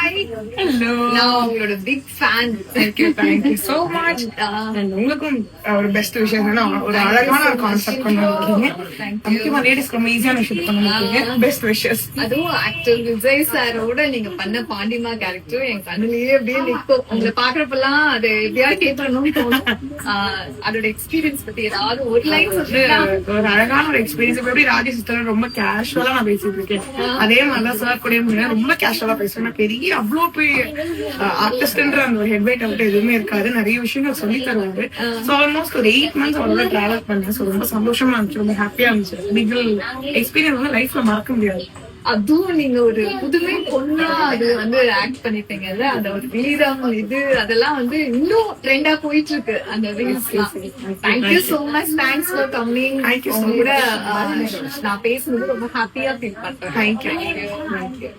Hi. Hello. நான் உங்களோட big fan. Thank you so much. உங்களுக்கும் ஒரு பெஸ்ட் விஷயம் ஒரு அழகான ஒரு கான்செப்ட் கொண்டு வந்திருக்கீங்க. முக்கியமா லேடிஸ்க்கு ரொம்ப ஈஸியான விஷயத்தை கொண்டு வந்திருக்கீங்க. Best wishes. அதுவும் ஆக்டர் விஜய் சாரோட நீங்க பண்ண பாண்டிமா கேரக்டர் என் கண்ணுலயே அப்படியே நிக்கும். உங்களை பாக்குறப்பெல்லாம் அது எப்படியாவது கேட்கணும்னு தோணும். அதோட எக்ஸ்பீரியன்ஸ் பத்தி ஏதாவது ஒரு லைன் ஒரு அழகான ஒரு எக்ஸ்பீரியன்ஸ். எப்படி ராஜேஷ் ரொம்ப கேஷுவலா நான் பேசிட்டு இருக்கேன். அதே மாதிரிதான் சார் கூட ரொம்ப கேஷுவலா பேசுவேன். பெரிய அவ்வளவு பெரிய ஆர்டிஸ்ட்ன்ற அந்த ஒரு ஹெட்வைட் அவுட் எதுவுமே இருக்காது. நிறைய விஷயங்கள் சொல்லி தருவாரு. சோ ஆல்மோஸ்ட் ஒரு 8 months அவரோட டிராவல் பண்ணேன். சோ ரொம்ப சந்தோஷமா இருந்துச்சு, ரொம்ப ஹாப்பியா இருந்துச்சு. பிகில் எக்ஸ்பீரியன்ஸ் வந்து லைஃப்ல மறக்க முடியாது. அதுவும் நீங்க ஒரு புதுமை பொண்ணா அது வந்து ஆக்ட் பண்ணிட்டீங்கல்ல, அந்த ஒரு வீரம் இது அதெல்லாம் வந்து இன்னும் ட்ரெண்டா போயிட்டு இருக்கு அந்த reels. Thank you so much. Thanks for coming. கூட நான் பேசுனது ரொம்ப ஹாப்பியா ஃபீல் பண்றேன். தேங்க்யூ.